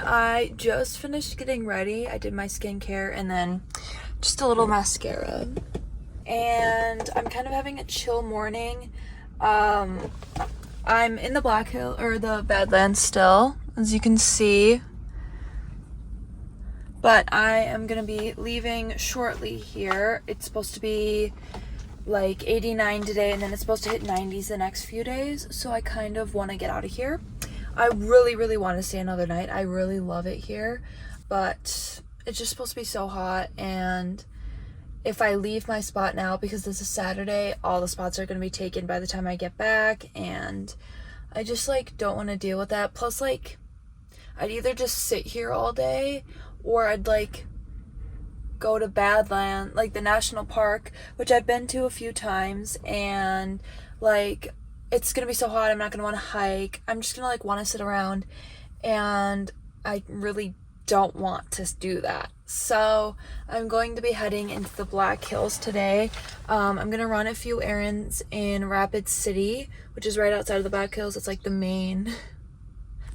I just finished getting ready. I did my skincare and then just a little mascara. And I'm kind of having a chill morning. I'm in the the Badlands still, as you can see. But I am gonna be leaving shortly here. It's supposed to be like 89 today, and then it's supposed to hit 90s the next few days. So I kind of want to get out of here. I really want to stay another night. I really love it here, but it's just supposed to be so hot, and if I leave my spot now, because this is Saturday, all the spots are going to be taken by the time I get back, and I just don't want to deal with that. Plus I'd either just sit here all day, or I'd go to Badlands, the national park, which I've been to a few times, and it's gonna be so hot, I'm not gonna want to hike. I'm just gonna want to sit around, and I really don't want to do that. So I'm going to be heading into the Black Hills today. I'm gonna run a few errands in Rapid City, which is right outside of the Black Hills. It's the main.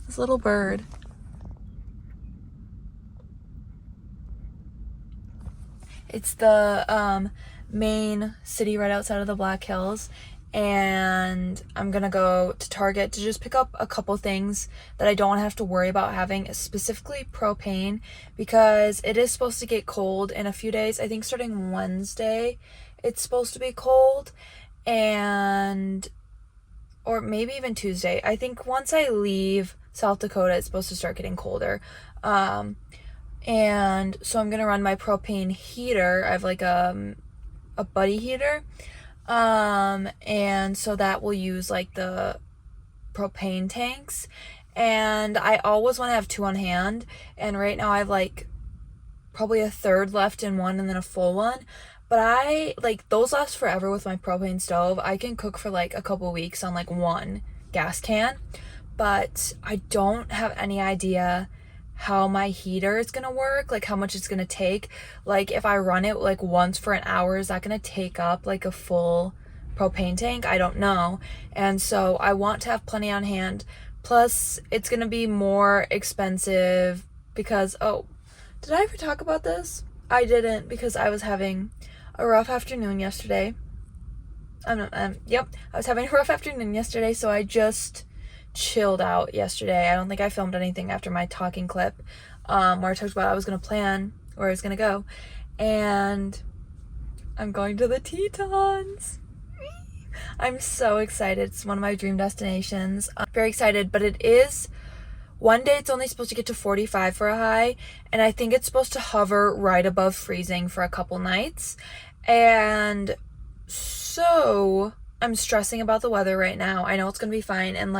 This little bird. It's the main city right outside of the Black Hills, and I'm gonna go to Target to just pick up a couple things that I don't have to worry about having, specifically propane, because it is supposed to get cold in a few days. I think starting Wednesday it's supposed to be cold, or maybe even Tuesday. I think once I leave South Dakota it's supposed to start getting colder. And so I'm gonna run my propane heater. I have a buddy heater, and so that will use the propane tanks, and I always want to have two on hand, and right now I have probably a third left in one and then a full one, but I those last forever with my propane stove. I can cook for a couple weeks on one gas can, but I don't have any idea how my heater is gonna work, how much it's gonna take. If I run it once for an hour, is that gonna take up a full propane tank? I don't know. And so I want to have plenty on hand, plus it's gonna be more expensive because did I ever talk about this? I didn't, because I was having a rough afternoon yesterday. Yep, I was having a rough afternoon yesterday, so I just chilled out yesterday. I don't think I filmed anything after my talking clip, where I talked about I was gonna plan where I was gonna go, and I'm going to the Tetons. I'm so excited. It's one of my dream destinations. I'm very excited, but it is one day it's only supposed to get to 45 for a high, and I think it's supposed to hover right above freezing for a couple nights, and so I'm stressing about the weather right now. I know it's gonna be fine, and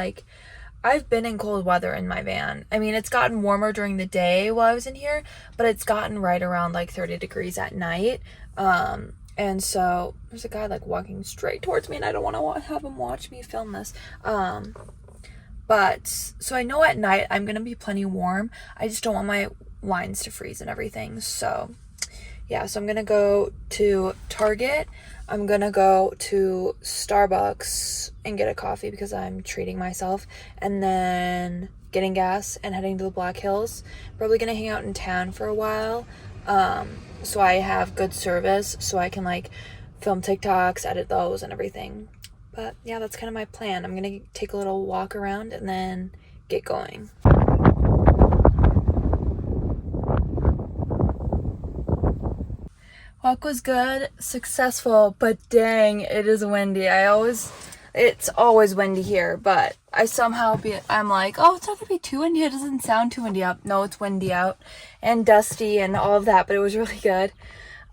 I've been in cold weather in my van. I mean, it's gotten warmer during the day while I was in here, but it's gotten right around 30 degrees at night. And so there's a guy walking straight towards me, and I don't want to have him watch me film this. But so I know at night I'm gonna be plenty warm. I just don't want my lines to freeze and everything. So yeah, so I'm gonna go to Target. I'm gonna go to Starbucks and get a coffee because I'm treating myself, and then getting gas and heading to the Black Hills. Probably gonna hang out in town for a while, so I have good service, so I can film TikToks, edit those and everything. But yeah, that's kind of my plan. I'm gonna take a little walk around and then get going. Walk was good, successful, but dang, it is windy. It's always windy here, but I'm it's not gonna be too windy. It doesn't sound too windy out. No, it's windy out and dusty and all of that, but it was really good.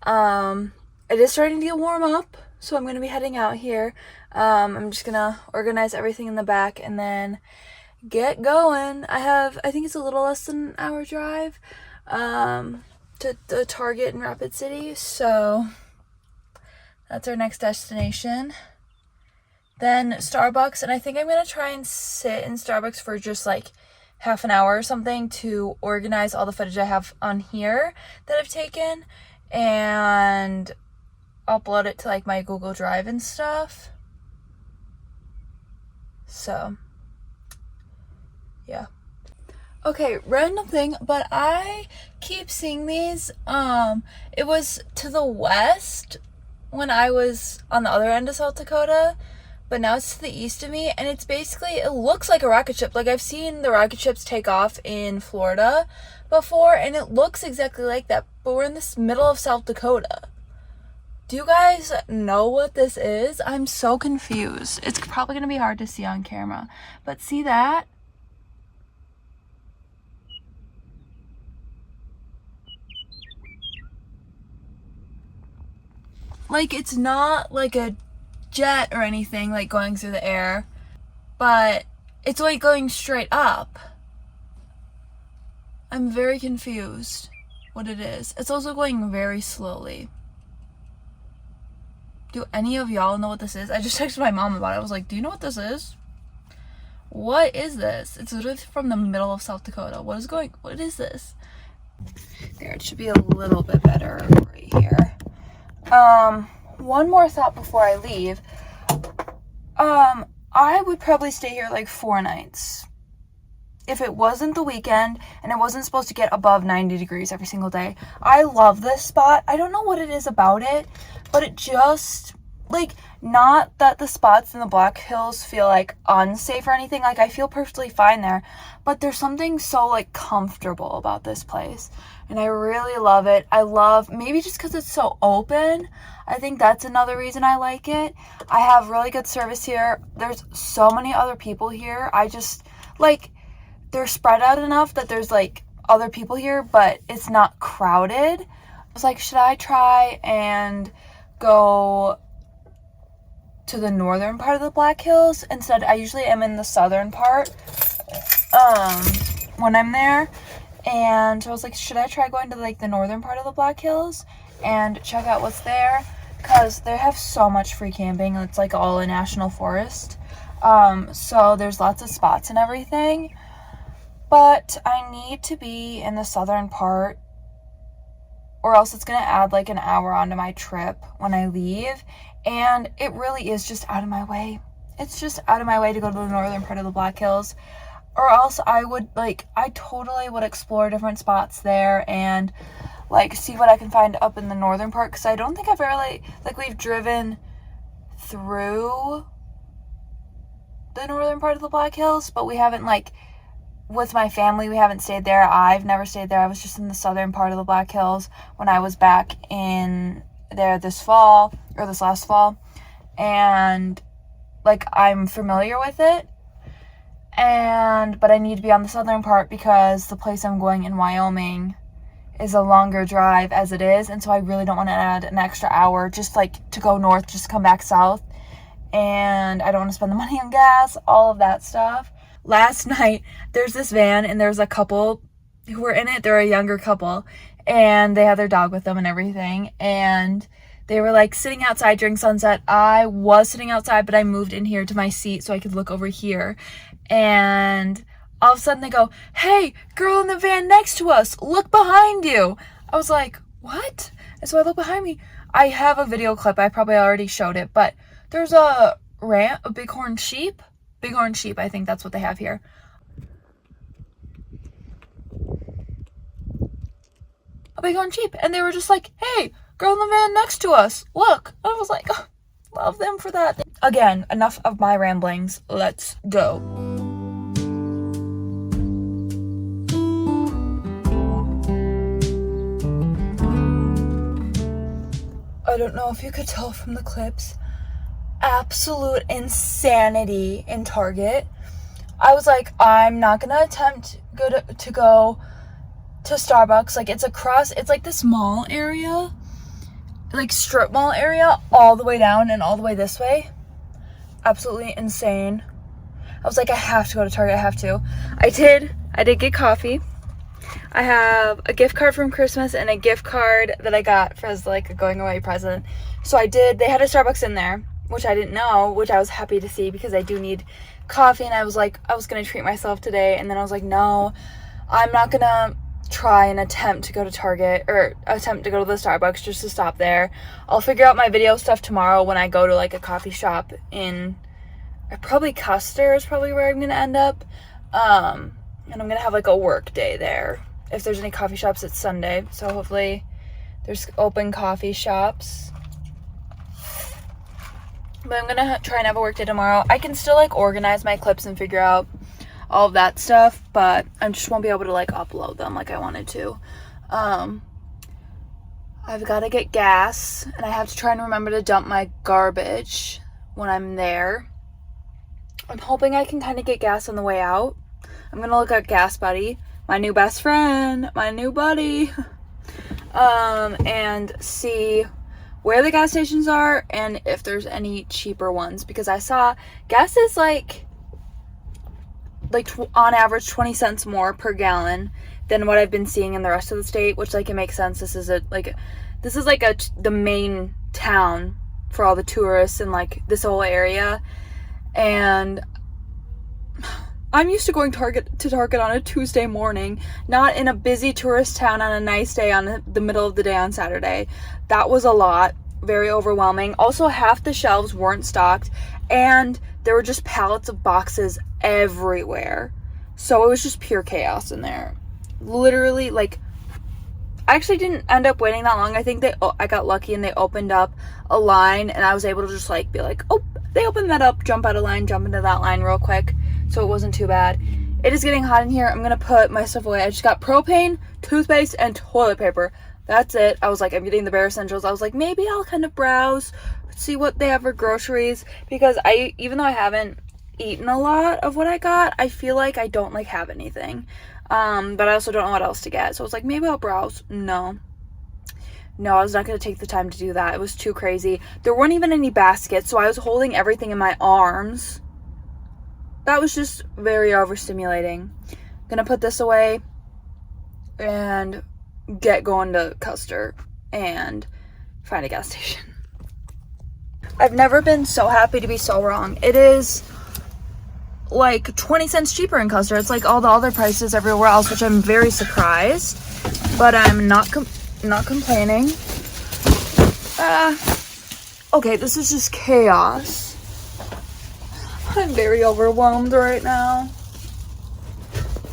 It is starting to get warm up, so I'm gonna be heading out here. I'm just gonna organize everything in the back and then get going. I think it's a little less than an hour drive, to the Target in Rapid City, so that's our next destination. Then Starbucks, and I think I'm gonna try and sit in Starbucks for just half an hour or something to organize all the footage I have on here that I've taken and upload it to my Google Drive and stuff. So yeah. Okay, random thing, but I keep seeing these. It was to the west when I was on the other end of South Dakota, but now it's to the east of me, and it's basically, it looks like a rocket ship. Like, I've seen the rocket ships take off in Florida before, and it looks exactly like that, but we're in this middle of South Dakota. Do you guys know what this is? I'm so confused. It's probably going to be hard to see on camera, but see that? Like, it's not like a jet or anything, like going through the air, but it's like going straight up. I'm very confused what it is. It's also going very slowly. Do any of y'all know what this is? I just texted my mom about it. I was like, do you know what this is? What is this? It's literally from the middle of South Dakota. What is this? There, it should be a little bit better right here. One more thought before I leave. I would probably stay here like 4 nights. If it wasn't the weekend and it wasn't supposed to get above 90 degrees every single day. I love this spot. I don't know what it is about it, but it just, like, not that the spots in the Black Hills feel like unsafe or anything. Like, I feel perfectly fine there, but there's something so like comfortable about this place, and I really love it. I love, maybe just because it's so open, I think that's another reason I like it. I have really good service here. There's so many other people here. I just, like, they're spread out enough that there's like other people here, but it's not crowded. I was like, should I try and go to the northern part of the Black Hills? Instead, I usually am in the southern part when I'm there. And so I was like, should I try going to like the northern part of the Black Hills and check out what's there? Because they have so much free camping. It's like all a national forest. So there's lots of spots and everything. But I need to be in the southern part, or else it's going to add like an hour onto my trip when I leave. And it really is just out of my way. It's just out of my way to go to the northern part of the Black Hills. Or else I totally would explore different spots there and like see what I can find up in the northern part. Because I don't think I've really, like, we've driven through the northern part of the Black Hills, but we haven't, like, with my family, we haven't stayed there. I've never stayed there. I was just in the southern part of the Black Hills when I was back in there this last fall. And, like, I'm familiar with it. But I need to be on the southern part because the place I'm going in Wyoming is a longer drive as it is. And so I really don't want to add an extra hour just, like, to go north, just come back south. And I don't want to spend the money on gas, all of that stuff. Last night, there's this van, and there's a couple who were in it. They're a younger couple, and they had their dog with them and everything, and they were, like, sitting outside during sunset. I was sitting outside, but I moved in here to my seat so I could look over here, and all of a sudden they go, "Hey, girl in the van next to us, look behind you." I was like, what? And so I look behind me. I have a video clip. I probably already showed it, but there's a bighorn sheep. Bighorn sheep, I think that's what they have here. A bighorn sheep. And they were just like, "Hey, girl in the van next to us, look." And I was like, oh, love them for that. Again, enough of my ramblings. Let's go. I don't know if you could tell from the clips. Absolute insanity in Target. I was like, I'm not gonna attempt to go to Starbucks. Like, it's like this mall area, like strip mall area, all the way down and all the way this way. Absolutely insane. I was like, I have to go to Target. I have to. I did get coffee. I have a gift card from Christmas and a gift card that I got as like a going away present. So they had a Starbucks in there, which I didn't know, which I was happy to see because I do need coffee. And I was like, I was going to treat myself today. And then I was like, no, I'm not going to try and attempt to go to Target or attempt to go to the Starbucks just to stop there. I'll figure out my video stuff tomorrow when I go to like a coffee shop in probably Custer is probably where I'm going to end up. And I'm gonna have like a work day there. If there's any coffee shops, it's Sunday, so hopefully there's open coffee shops. But I'm gonna try and have a work day tomorrow. I can still like organize my clips and figure out all of that stuff, but I just won't be able to like upload them like I wanted to. I've got to get gas, and I have to try and remember to dump my garbage when I'm there. I'm hoping I can kind of get gas on the way out. I'm gonna look at Gas Buddy, my new best friend, my new buddy, and see where the gas stations are and if there's any cheaper ones, because I saw gas is like on average 20 cents more per gallon than what I've been seeing in the rest of the state, which like it makes sense. This is the main town for all the tourists and like this whole area, and I'm used to going to Target on a Tuesday morning, not in a busy tourist town on a nice day on the middle of the day on Saturday. That was a lot, very overwhelming. Also, half the shelves weren't stocked, and there were just pallets of boxes everywhere. So it was just pure chaos in there. Literally, like, I actually didn't end up waiting that long. I think I got lucky and they opened up a line, and I was able to just like be like, oh, they opened that up, jump out of line, jump into that line real quick. So it wasn't too bad. It is getting hot in here. I'm gonna put my stuff away. I just got propane, toothpaste, and toilet paper. That's it. I was like, I'm getting the bare essentials. I was like, maybe I'll kind of browse, see what they have for groceries, because even though I haven't eaten a lot of what I got, I feel like I don't like have anything. But I also don't know what else to get. So I was like, maybe I'll browse. No, I was not going to take the time to do that. It was too crazy. There weren't even any baskets, so I was holding everything in my arms. That was just very overstimulating. Gonna put this away and get going to Custer and find a gas station. I've never been so happy to be so wrong. It is like 20 cents cheaper in Custer. It's like all the other prices everywhere else, which I'm very surprised, but I'm not complaining. Okay, this is just chaos. I'm very overwhelmed right now.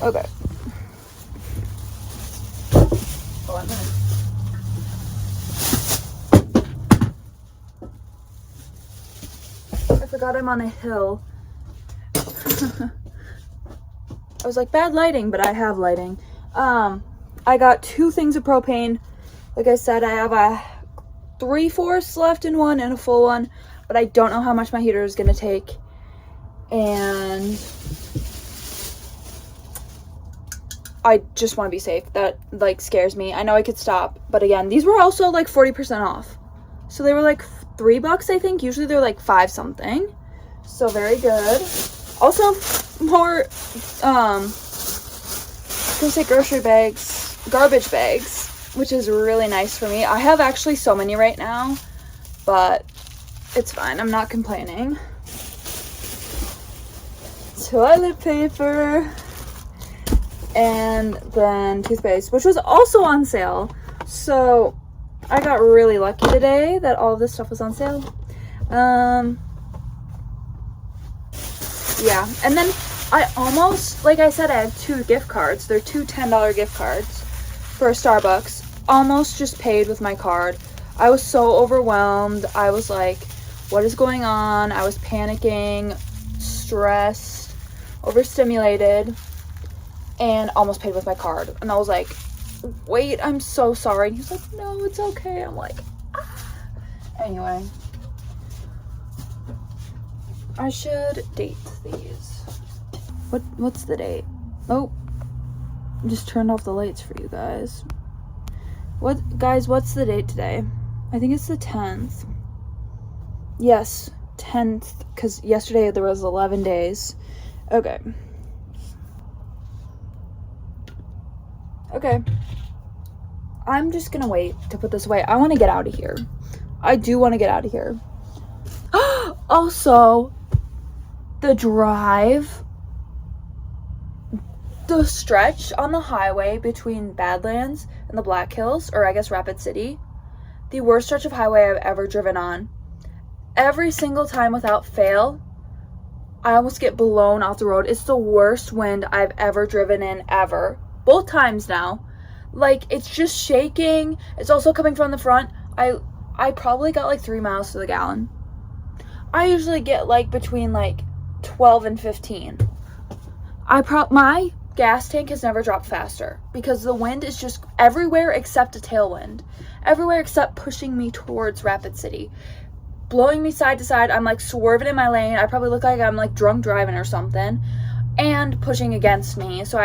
Okay. Oh, I forgot I'm on a hill. I was like, bad lighting, but I have lighting. I got 2 things of propane. Like I said, I have a 3/4 left in one and a full one, but I don't know how much my heater is gonna take. And I just want to be safe. That like scares me. I know I could stop, but again, these were also like 40% off, so they were like $3, I think. Usually they're like 5 something, so very good. Also more I was gonna say garbage bags, which is really nice for me. I have actually so many right now, but it's fine. I'm not complaining. Toilet paper, and then toothpaste, which was also on sale. So I got really lucky today that all of this stuff was on sale. Yeah, and then I almost, like I said, I have 2 gift cards. They're 2 $10 gift cards for Starbucks. Almost just paid with my card. I was so overwhelmed. I was like, what is going on? I was panicking, stressed, overstimulated, and almost paid with my card. And I was like, wait, I'm so sorry. And he was like, no, it's okay. I'm like, ah. Anyway, I should date these. What's the date? Oh, I just turned off the lights for you guys. What's the date today? I think it's the 10th. Yes, 10th, because yesterday there was 11 days. Okay. I'm just gonna wait to put this away. I want to get out of here. I do want to get out of here. Also, the stretch on the highway between Badlands and the Black Hills, or I guess Rapid City, the worst stretch of highway I've ever driven on. Every single time without fail, I almost get blown off the road. It's the worst wind I've ever driven in, ever. Both times now. Like, it's just shaking. It's also coming from the front. I probably got like 3 miles to the gallon. I usually get like between like 12 and 15. My gas tank has never dropped faster because the wind is just everywhere except a tailwind. Everywhere except pushing me towards Rapid City. Blowing me side to side. I'm like swerving in my lane. I probably look like I'm like drunk driving or something. And pushing against me. So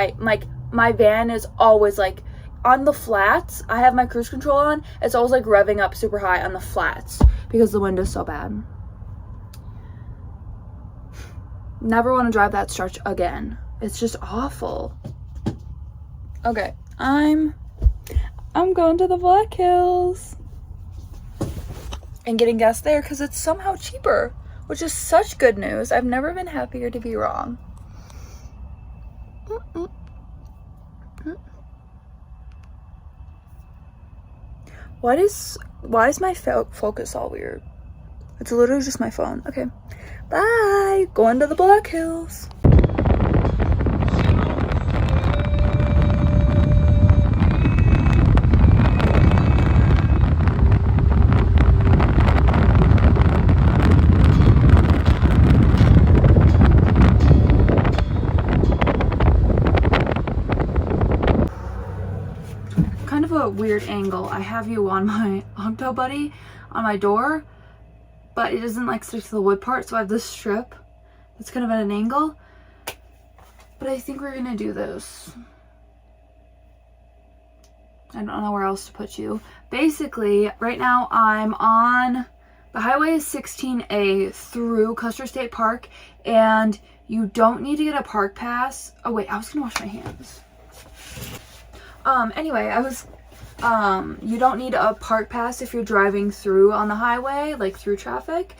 my van is always like on the flats. I have my cruise control on. It's always like revving up super high on the flats because the wind is so bad. Never want to drive that stretch again. It's just awful. Okay, I'm going to the Black Hills and getting gas there because it's somehow cheaper, which is such good news. I've never been happier to be wrong. Why is my focus all weird? It's literally just my phone. Okay, bye. Going to the Black Hills. Kind of a weird angle. I have you on my Octo Buddy on my door, but it doesn't like stick to the wood part, so I have this strip that's kind of at an angle. But I think we're gonna do this. I don't know where else to put you. Basically, right now I'm on the highway is 16A through Custer State Park, and you don't need to get a park pass. Oh wait, I was gonna wash my hands. Anyway, you don't need a park pass if you're driving through on the highway, like through traffic.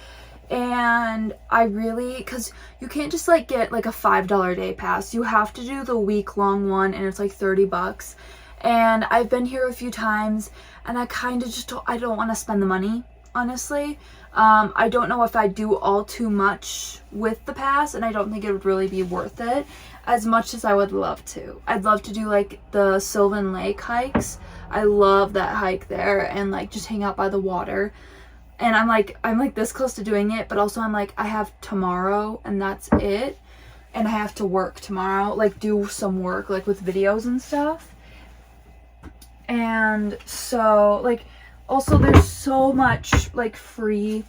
And because you can't just like get like a $5 day pass. You have to do the week-long one, and it's like $30. And I've been here a few times, and I kind of just I don't want to spend the money, honestly. I don't know if I'd do all too much with the pass, and I don't think it would really be worth it as much as I would love to. I'd love to do like the Sylvan Lake hikes. I love that hike there, and like just hang out by the water. And I'm like this close to doing it, but also I'm like, I have tomorrow and that's it. And I have to work tomorrow, like do some work like with videos and stuff. And so like also there's so much like free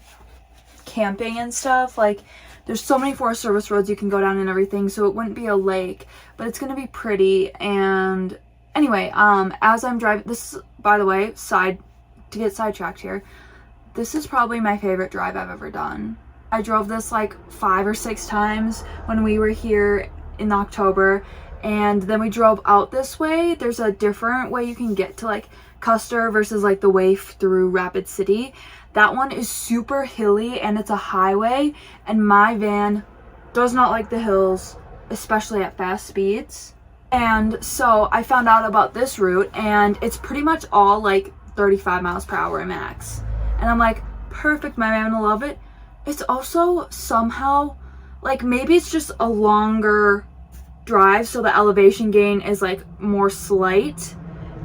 camping and stuff. Like there's so many Forest Service roads you can go down and everything, so it wouldn't be a lake, but it's gonna be pretty. And anyway, as I'm driving, this, by the way, to get sidetracked here, this is probably my favorite drive I've ever done. I drove this like 5 or 6 times when we were here in October, and then we drove out this way. There's a different way you can get to like Custer versus like the way through Rapid City. That one is super hilly and it's a highway, and my van does not like the hills, especially at fast speeds. And so I found out about this route, and it's pretty much all like 35 miles per hour max. And I'm like, perfect, my van will love it. It's also somehow, like maybe it's just a longer drive, so the elevation gain is like more slight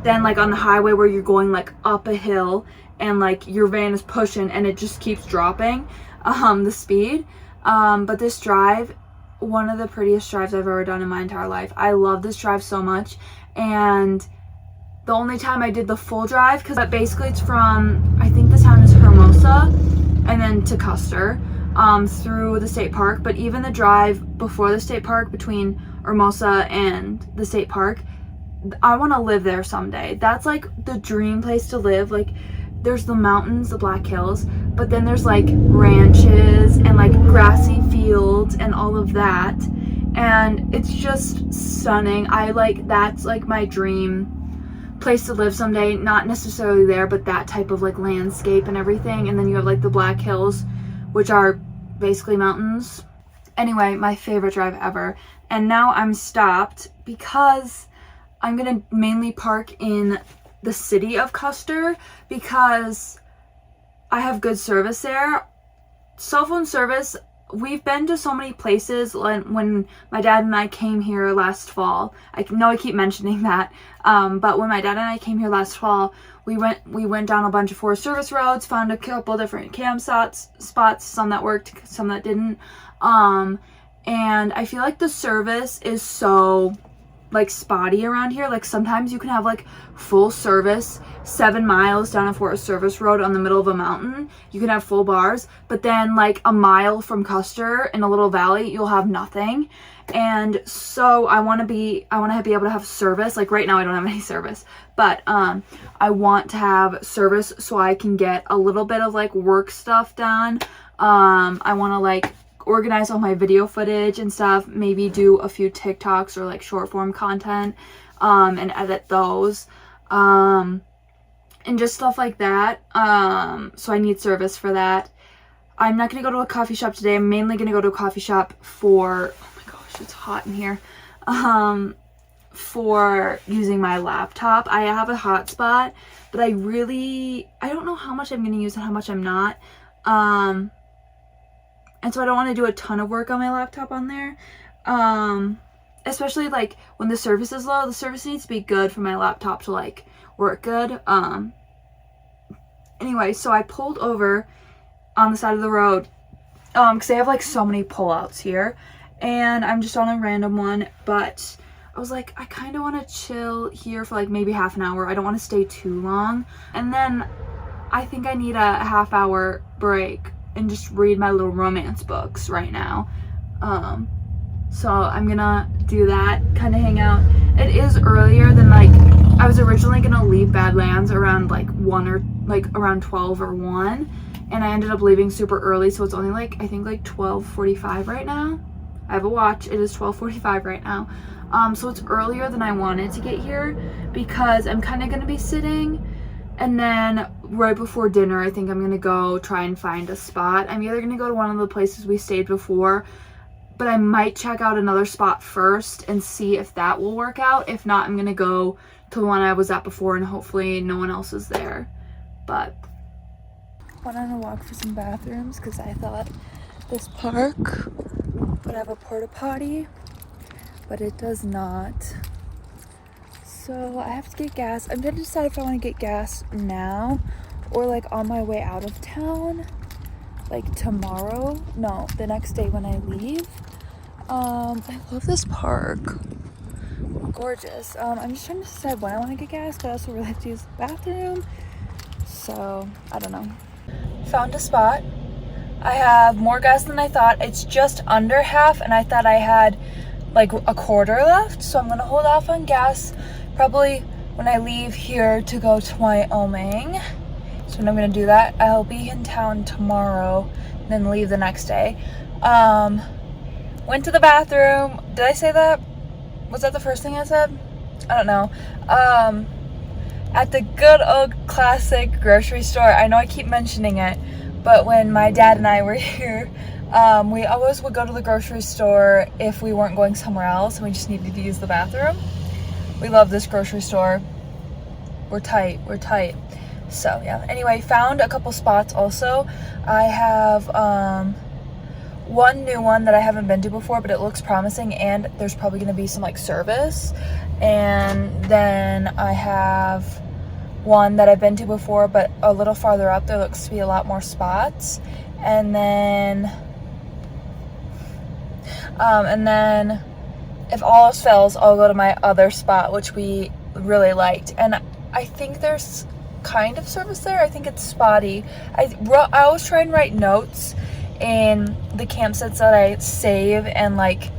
than like on the highway where you're going like up a hill and like your van is pushing and it just keeps dropping the speed. But this drive, one of the prettiest drives I've ever done in my entire life. I love this drive so much. And the only time I did the full drive, because basically it's from, I think the town is Hermosa, and then to Custer, through the state park. But even the drive before the state park between Hermosa and the state park, I want to live there someday. That's like the dream place to live. Like there's the mountains, the Black Hills, but then there's like ranches and like grassy fields and all of that, and it's just stunning. That's like my dream place to live someday. Not necessarily there, but that type of like landscape and everything. And then you have like the Black Hills, which are basically mountains. Anyway, my favorite drive ever. And now I'm stopped because I'm gonna mainly park in the city of Custer because I have good service there. Cell phone service, we've been to so many places. When my dad and I came here last fall, I know I keep mentioning that, but when my dad and I came here last fall, we went down a bunch of Forest Service roads, found a couple different camp spots, some that worked, some that didn't, and I feel like the service is so like spotty around here. Like sometimes you can have like full service 7 miles down a Forest Service road on the middle of a mountain, you can have full bars, but then like a mile from Custer in a little valley you'll have nothing. And so I want to be able to have service. Like right now I don't have any service, but I want to have service so I can get a little bit of like work stuff done. I want to like organize all my video footage and stuff, maybe do a few TikToks or like short form content, and edit those, and just stuff like that. So I need service for that. I'm not gonna go to a coffee shop today. I'm mainly gonna go to a coffee shop for, oh my gosh, it's hot in here, for using my laptop. I have a hotspot, but I don't know how much I'm gonna use and how much I'm not. And so I don't want to do a ton of work on my laptop on there. Especially like when the service is low, the service needs to be good for my laptop to like work good. Anyway, so I pulled over on the side of the road, because they have like so many pullouts here, and I'm just on a random one, but I was like, I kind of want to chill here for like maybe half an hour. I don't want to stay too long. And then I think I need a half-hour break and just read my little romance books right now. So I'm gonna do that, kind of hang out. It is earlier than like, I was originally gonna leave Badlands around like 1 or like around 12 or 1, and I ended up leaving super early, so it's only like, I think like 12:45 right now. I have a watch, it is 12:45 right now. So it's earlier than I wanted to get here because I'm kind of gonna be sitting. And then right before dinner, I think I'm going to go try and find a spot. I'm either going to go to one of the places we stayed before, but I might check out another spot first and see if that will work out. If not, I'm going to go to the one I was at before and hopefully no one else is there. But went on a walk for some bathrooms because I thought this park would have a porta potty, but it does not. So I have to get gas. I'm gonna decide if I want to get gas now or like on my way out of town, like tomorrow. No, the next day when I leave. I love this park. Gorgeous. I'm just trying to decide when I want to get gas, but I also really like to use the bathroom. So I don't know. Found a spot. I have more gas than I thought. It's just under half, and I thought I had like a quarter left, so I'm gonna hold off on gas probably when I leave here to go to Wyoming. So when I'm gonna do that, I'll be in town tomorrow and then leave the next day. Went to the bathroom. Did I say that? Was that the first thing I said? I don't know. At the good old classic grocery store. I know I keep mentioning it, but when my dad and I were here, we always would go to the grocery store if we weren't going somewhere else and we just needed to use the bathroom. We love this grocery store. We're tight. So yeah, anyway, found a couple spots also. I have one new one that I haven't been to before, but it looks promising, and there's probably going to be some like service. And then I have one that I've been to before, but a little farther up. There looks to be a lot more spots. And then if all else fails, I'll go to my other spot, which we really liked. And I think there's kind of service there. I think it's spotty. I always try and write notes in the campsites that I save and like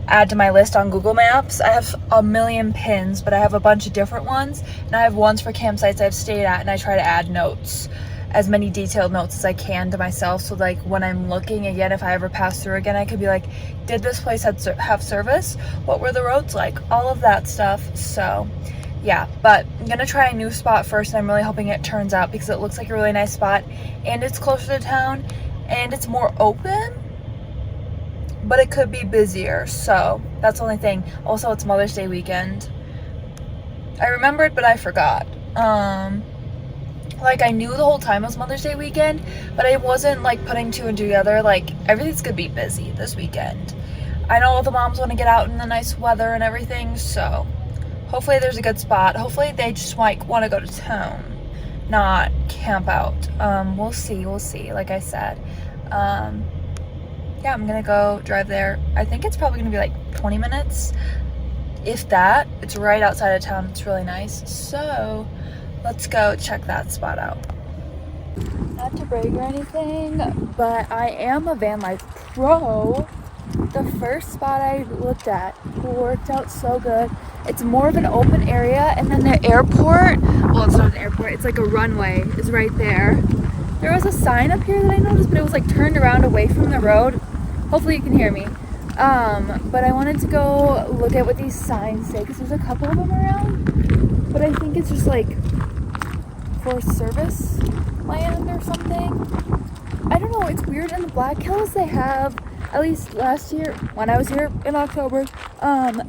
add to my list on Google Maps. I have a million pins, but I have a bunch of different ones. And I have ones for campsites I've stayed at, and I try to add notes, as many detailed notes as I can to myself, so like when I'm looking again, if I ever pass through again, I could be like, did this place have service? What were the roads like? All of that stuff. So yeah, but I'm gonna try a new spot first, and I'm really hoping it turns out because it looks like a really nice spot and it's closer to town and it's more open, but it could be busier. So that's the only thing. Also, it's Mother's Day weekend. I remembered, but I forgot. like, I knew the whole time it was Mother's Day weekend, but I wasn't, like, putting two and two together. Like, everything's gonna be busy this weekend. I know all the moms want to get out in the nice weather and everything, so hopefully there's a good spot. Hopefully they just, like, want to go to town, not camp out. We'll see, like I said. Yeah, I'm gonna go drive there. I think it's probably gonna be, like, 20 minutes, if that. It's right outside of town. It's really nice. So let's go check that spot out. Not to brag or anything, but I am a van life pro. The first spot I looked at worked out so good. It's more of an open area, and then the airport, well, it's not an airport, it's like a runway is right there. There was a sign up here that I noticed, but it was like turned around away from the road. Hopefully you can hear me. But I wanted to go look at what these signs say, because there's a couple of them around, but I think it's just like Forest Service land or something. I don't know, it's weird. In the Black Hills they have, at least last year when I was here in October,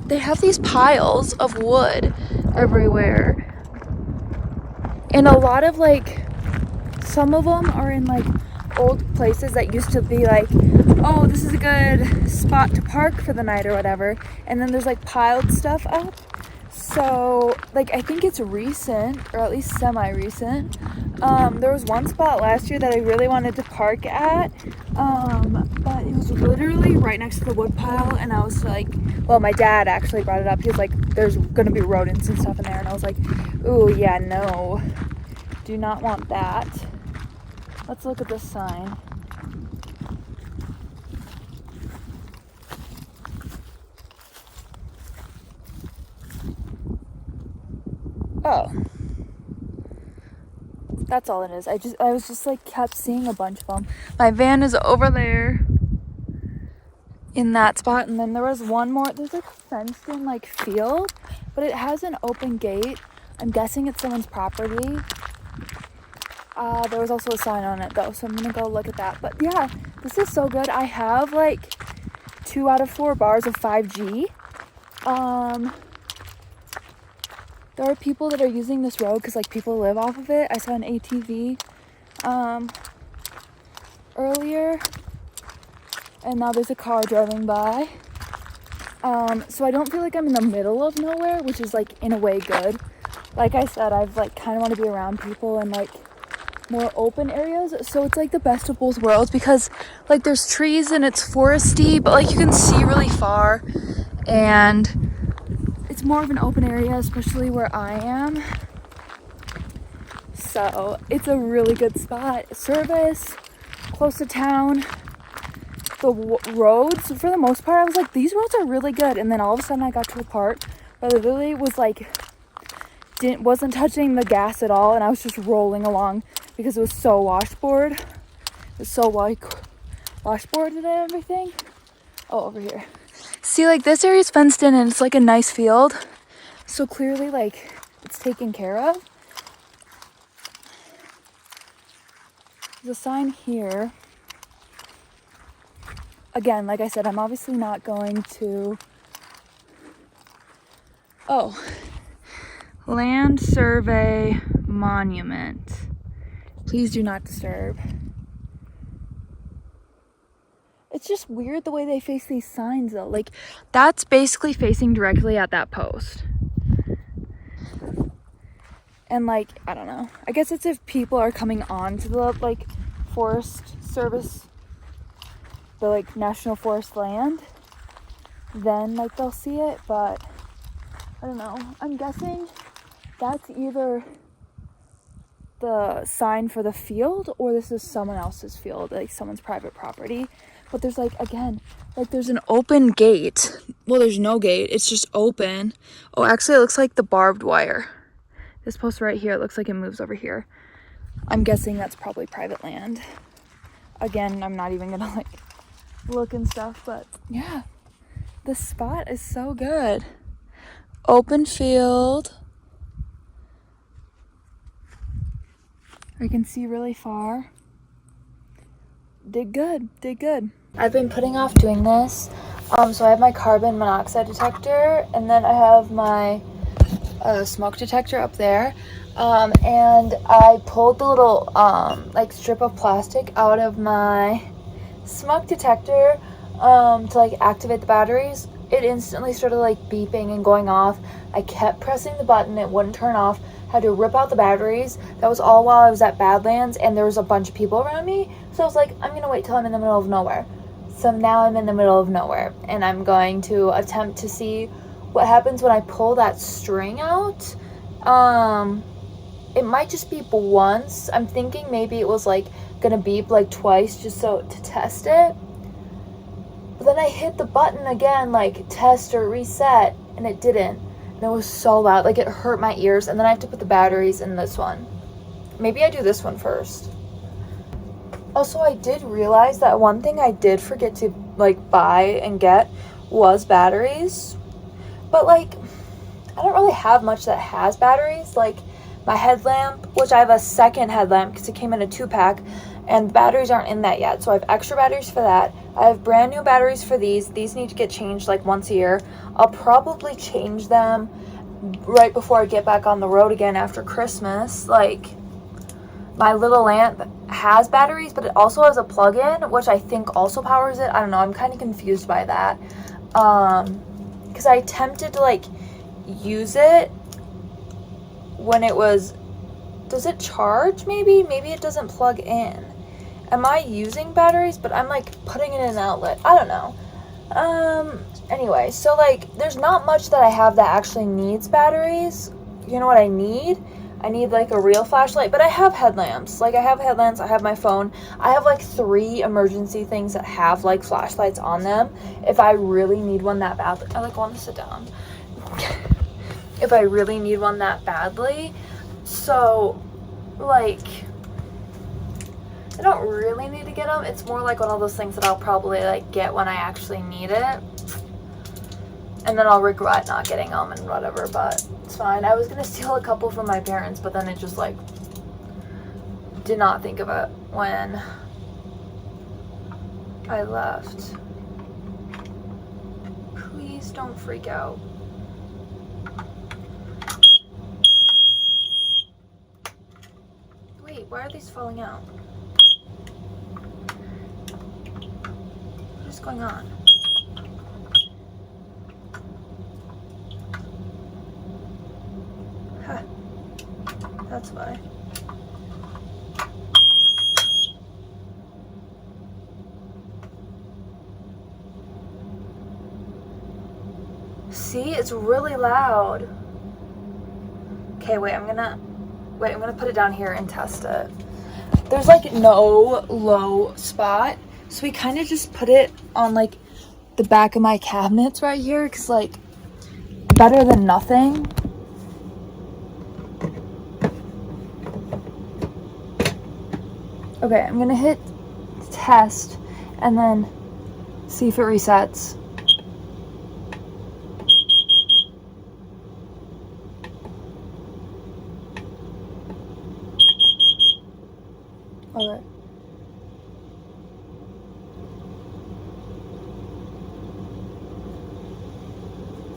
they have these piles of wood everywhere, and a lot of, like, some of them are in like old places that used to be like, oh, this is a good spot to park for the night or whatever, and then there's like piled stuff up. So, like, I think it's recent, or at least semi-recent. There was one spot last year that I really wanted to park at, but it was literally right next to the wood pile, and I was like, well, my dad actually brought it up. He was like, there's gonna be rodents and stuff in there, and I was like, ooh, yeah, no, do not want that. Let's look at this sign. Oh, that's all it is. I was just like kept seeing a bunch of them. My van is over there in that spot, and then there was one more. There's like a fenced in like field, but it has an open gate. I'm guessing it's someone's property. There was also a sign on it though, so I'm gonna go look at that. But yeah, this is so good. I have like 2 out of 4 bars of 5G. There are people that are using this road because, like, people live off of it. I saw an ATV earlier, and now there's a car driving by. So I don't feel like I'm in the middle of nowhere, which is, like, in a way good. Like I said, I've, like, kind of want to be around people and, like, more open areas. So it's, like, the best of both worlds because, like, there's trees and it's foresty, but, like, you can see really far, and it's more of an open area, especially where I am. So it's a really good spot. Service, close to town. The roads, for the most part, I was like, these roads are really good. And then all of a sudden I got to a part where I literally was like, wasn't touching the gas at all, and I was just rolling along because it was so washboard. It was so like washboarded and everything. Oh, over here. See, like, this area's fenced in and it's like a nice field, so clearly, like, it's taken care of. There's a sign here. Again, like I said, I'm obviously not going to... Oh. Land Survey Monument. Please do not disturb. It's just weird the way they face these signs, though. Like, that's basically facing directly at that post. And, like, I don't know. I guess it's if people are coming on to the, like, Forest Service, the, like, National Forest land, then, like, they'll see it. But, I don't know. I'm guessing that's either the sign for the field, or this is someone else's field, like someone's private property. But there's, like, again, like, there's an open gate. Well, there's no gate. It's just open. Oh, actually, it looks like the barbed wire. This post right here, it looks like it moves over here. I'm guessing that's probably private land. Again, I'm not even gonna, like, look and stuff, but yeah. The spot is so good. Open field. I can see really far. Did good. I've been putting off doing this. So I have my carbon monoxide detector, and then I have my a smoke detector up there. And I pulled the little like strip of plastic out of my smoke detector to like activate the batteries. It instantly started like beeping and going off. I kept pressing the button, it wouldn't turn off. Had to rip out the batteries. That was all while I was at Badlands, and there was a bunch of people around me. So I was like, I'm gonna wait till I'm in the middle of nowhere. So now I'm in the middle of nowhere, and I'm going to attempt to see what happens when I pull that string out. It might just beep once. I'm thinking maybe it was like gonna beep like twice just so to test it. But then I hit the button again, like test or reset, and it didn't. And it was so loud, like it hurt my ears. And then I have to put the batteries in this one. Maybe I do this one first. Also, I did realize that one thing I did forget to like buy and get was batteries. But like, I don't really have much that has batteries. Like my headlamp, which I have a second headlamp because it came in a 2-pack, and the batteries aren't in that yet. So I have extra batteries for that. I have brand new batteries for these. These need to get changed like once a year. I'll probably change them right before I get back on the road again after Christmas. Like, my little lamp has batteries, but it also has a plug-in, which I think also powers it. I don't know. I'm kind of confused by that. Because I attempted to like use it when it was, does it charge maybe? Maybe it doesn't plug in. Am I using batteries? But I'm like putting it in an outlet. I don't know. Anyway, so like there's not much that I have that actually needs batteries. You know what I need? I need like a real flashlight, but I have headlamps. Like I have headlamps, I have my phone. I have like 3 emergency things that have like flashlights on them. If I really need one that badly, I like want to sit down. If I really need one that badly. So like, I don't really need to get them. It's more like one of those things that I'll probably like get when I actually need it. And then I'll regret not getting them and whatever, but it's fine. I was gonna steal a couple from my parents, but then it just like did not think of it when I left. Please don't freak out. Wait, why are these falling out? What is going on? Huh. That's why. See, it's really loud. Okay, wait, I'm gonna put it down here and test it. There's like no low spot, so we kind of just put it on like the back of my cabinets right here, because like better than nothing. Okay, I'm gonna hit test and then see if it resets. Okay.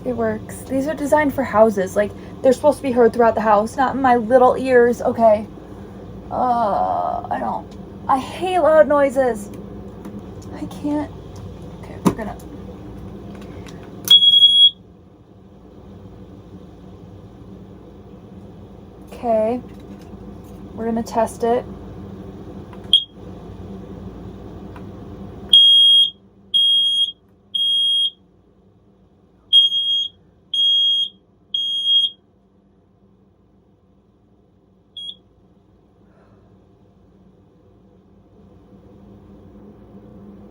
It works. These are designed for houses. Like, they're supposed to be heard throughout the house, not in my little ears. Okay. I hate loud noises. I can't. Okay, we're gonna. Okay. We're gonna test it.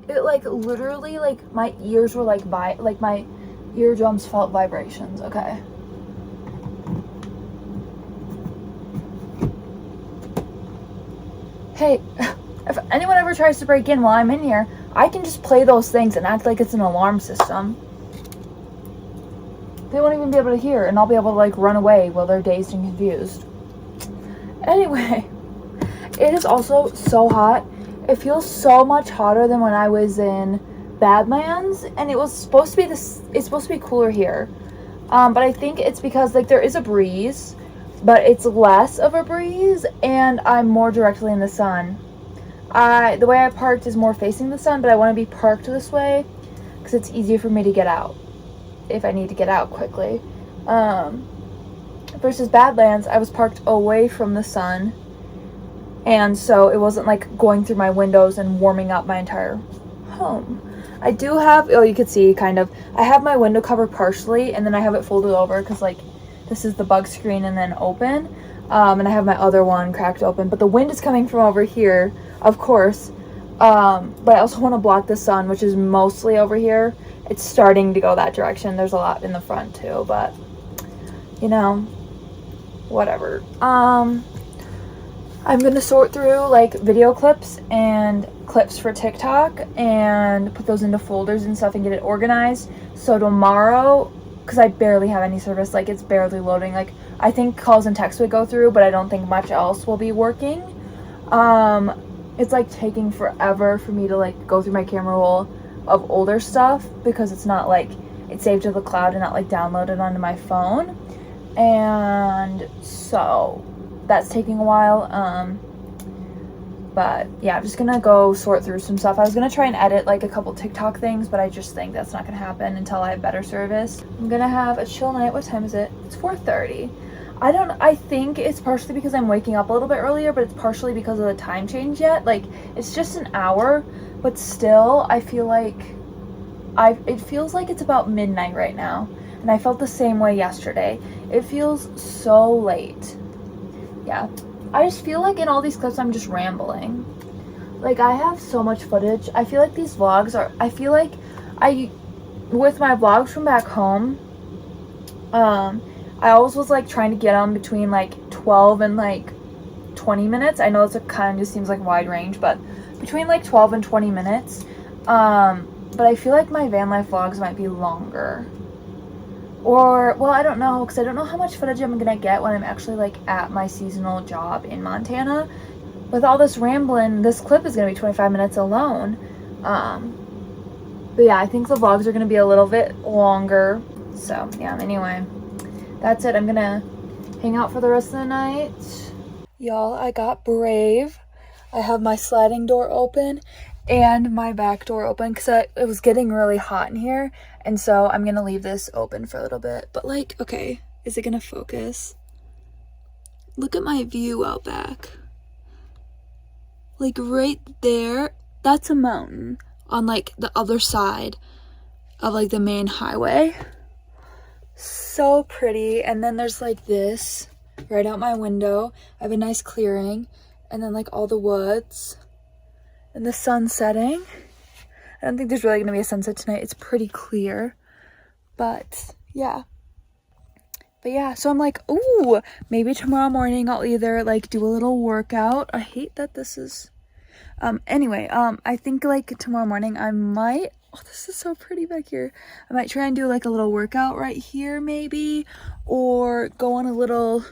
It like literally like my ears were like my eardrums felt vibrations. Okay. Hey, if anyone ever tries to break in while I'm in here, I can just play those things and act like it's an alarm system. They won't even be able to hear, and I'll be able to like run away while they're dazed and confused. Anyway, it is also so hot. It feels so much hotter than when I was in Badlands, and it was supposed to be it's supposed to be cooler here. But I think it's because like there is a breeze, but it's less of a breeze, and I'm more directly in the sun. The way I parked is more facing the sun, but I want to be parked this way because it's easier for me to get out if I need to get out quickly. Versus Badlands, I was parked away from the sun, and so it wasn't like going through my windows and warming up my entire home. I do have, oh, you could see kind of, I have my window cover partially, and then I have it folded over because like this is the bug screen and then open, and I have my other one cracked open, but the wind is coming from over here, of course, but I also want to block the sun, which is mostly over here. It's starting to go that direction. There's a lot in the front too, but you know, whatever. I'm gonna sort through like video clips and clips for TikTok and put those into folders and stuff and get it organized. So tomorrow, because I barely have any service, like it's barely loading. Like I think calls and texts would go through, but I don't think much else will be working. It's like taking forever for me to like go through my camera roll of older stuff because it's not like it's saved to the cloud and not like downloaded onto my phone. And so that's taking a while. But yeah, I'm just gonna go sort through some stuff. I was gonna try and edit like a couple TikTok things, but I just think that's not gonna happen until I have better service. I'm gonna have a chill night. What time is it? It's 4:30. I think it's partially because I'm waking up a little bit earlier, but it's partially because of the time change yet. Like it's just an hour, but still I feel like it feels like it's about midnight right now. And I felt the same way yesterday. It feels so late. Yeah. I just feel like in all these clips I'm just rambling. Like I have so much footage. I feel like these vlogs are, with my vlogs from back home, I always was like trying to get them between like 12 and like 20 minutes. I know it's a kind of just seems like wide range, but between like 12 and 20 minutes. But I feel like my van life vlogs might be longer. Or, well, I don't know, because I don't know how much footage I'm gonna get when I'm actually like at my seasonal job in Montana. With all this rambling, this clip is gonna be 25 minutes alone. But yeah, I think the vlogs are gonna be a little bit longer. So yeah, anyway, that's it. I'm gonna hang out for the rest of the night. Y'all, I got brave. I have my sliding door open and my back door open because it was getting really hot in here, and so I'm gonna leave this open for a little bit. But like, okay, is it gonna focus? Look at my view out back. Like right there, that's a mountain on like the other side of like the main highway. So pretty. And then there's like this right out my window. I have a nice clearing, and then like all the woods and the sun setting. I don't think there's really gonna be a sunset tonight. It's pretty clear, but yeah. But yeah, so I'm like, ooh, maybe tomorrow morning I'll either like do a little workout. I hate that this is, anyway, I think like tomorrow morning I might, oh, this is so pretty back here. I might try and do like a little workout right here maybe, or go on a little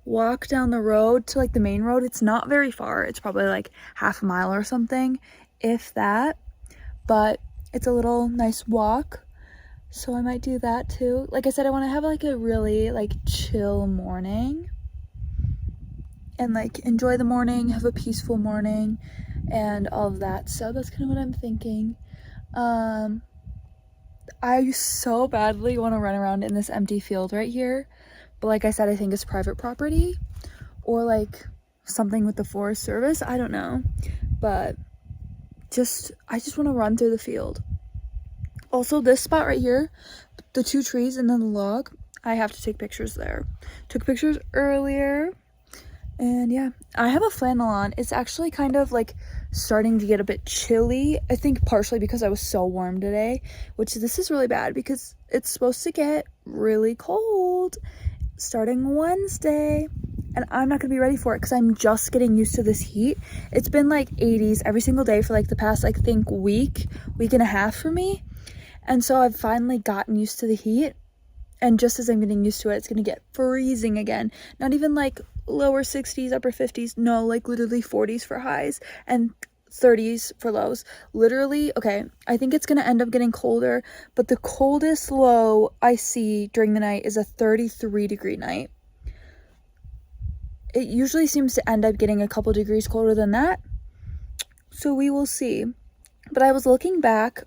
walk down the road to like the main road. It's not very far. It's probably like half a mile or something, if that, but it's a little nice walk. So I might do that too. Like I said, I want to have like a really like chill morning and like enjoy the morning, have a peaceful morning and all of that. So that's kind of what I'm thinking. I so badly want to run around in this empty field right here. But like I said, I think it's private property or like something with the Forest Service. I don't know. But I just want to run through the field. Also, this spot right here, the 2 trees and then the log, I have to take pictures there. Took pictures earlier. And yeah, I have a flannel on. It's actually kind of like starting to get a bit chilly. I think partially because I was so warm today, which this is really bad because it's supposed to get really cold starting Wednesday, and I'm not gonna be ready for it because I'm just getting used to this heat. It's been like 80s every single day for like the past, I think, week and a half for me, and so I've finally gotten used to the heat, and just as I'm getting used to it, it's gonna get freezing again. Not even like lower 60s, upper 50s, no, like literally 40s for highs, and 30s for lows. Literally, okay, I think it's going to end up getting colder, but the coldest low I see during the night is a 33-degree night. It usually seems to end up getting a couple degrees colder than that, so we will see. But I was looking back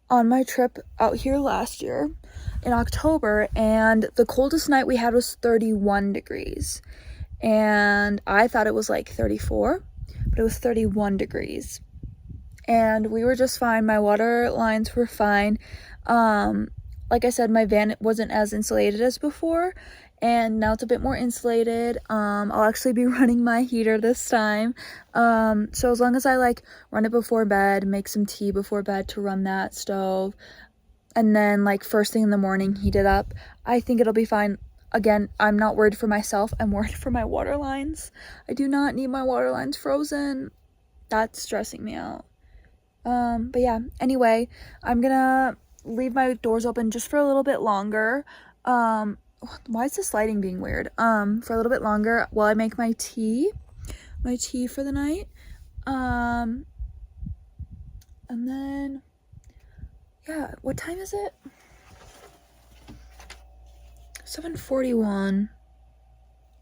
on my trip out here last year in October, and the coldest night we had was 31 degrees. And I thought it was like 34, but it was 31 degrees. And we were just fine. My water lines were fine. Like I said, my van wasn't as insulated as before, and now it's a bit more insulated. I'll actually be running my heater this time. So as long as I like run it before bed, make some tea before bed to run that stove, and then like first thing in the morning heat it up, I think it'll be fine. Again, I'm not worried for myself, I'm worried for my water lines. I do not need my water lines frozen. That's stressing me out. But yeah, anyway, I'm gonna leave my doors open just for a little bit longer. Why is this lighting being weird? For a little bit longer while I make my tea for the night. And then, yeah, what time is it? 7:41.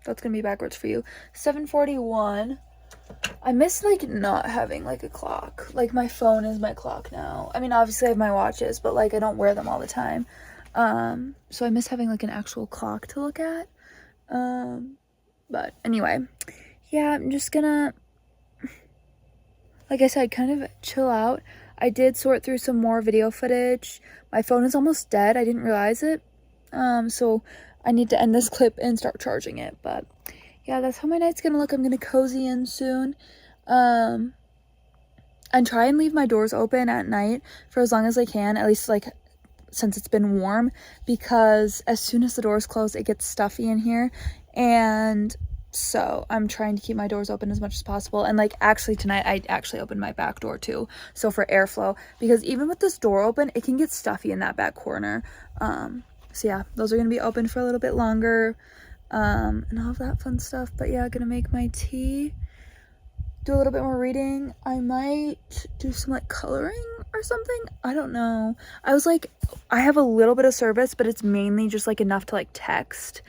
That's gonna be backwards for you. 7:41. I miss like not having like a clock. Like my phone is my clock now. I mean, obviously I have my watches, but like I don't wear them all the time. So I miss having like an actual clock to look at. But anyway, yeah, I'm just gonna, like I said, kind of chill out. I did sort through some more video footage. My phone is almost dead. I didn't realize it. So I need to end this clip and start charging it. But yeah, that's how my night's gonna look. I'm gonna cozy in soon. And try and leave my doors open at night for as long as I can, at least like since it's been warm, because as soon as the doors close, it gets stuffy in here. And so I'm trying to keep my doors open as much as possible. And like actually tonight I actually opened my back door too, so for airflow, because even with this door open, it can get stuffy in that back corner. So yeah, those are gonna be open for a little bit longer, and all of that fun stuff. But yeah, gonna make my tea, do a little bit more reading. I might do some like coloring or something. I don't know. I was like, I have a little bit of service, but it's mainly just like enough to like text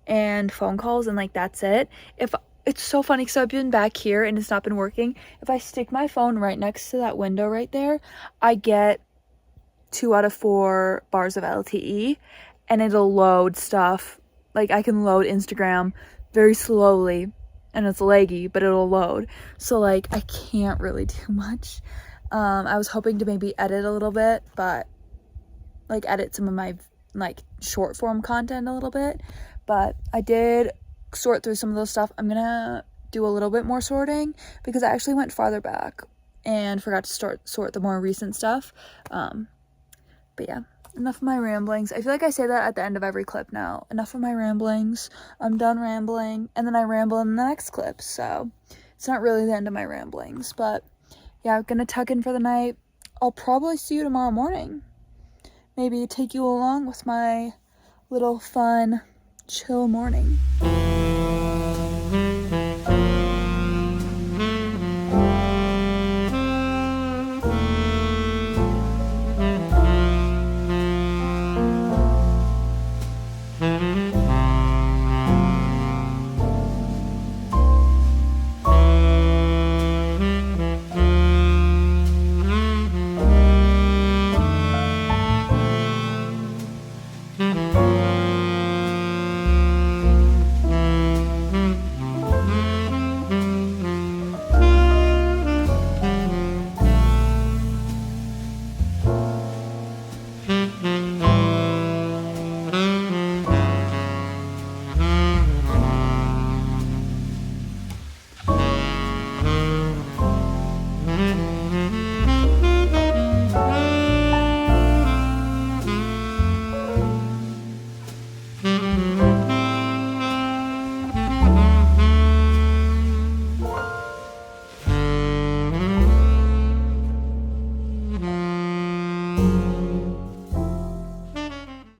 and phone calls, and like that's it. If it's so funny because I've been back here and it's not been working. If I stick my phone right next to that window right there, I get 2 out of 4 bars of LTE, and it'll load stuff. Like I can load Instagram very slowly, and it's laggy, but it'll load. So like I can't really do much. I was hoping to maybe edit a little bit, but like edit some of my like short form content a little bit. But I did sort through some of those stuff. I'm gonna do a little bit more sorting because I actually went farther back and forgot to sort the more recent stuff. But yeah, enough of my ramblings. I feel like I say that at the end of every clip now. Enough of my ramblings. I'm done rambling, and then I ramble in the next clip, so it's not really the end of my ramblings. But yeah, I'm gonna tuck in for the night. I'll probably see you tomorrow morning. Maybe take you along with my little fun, chill morning.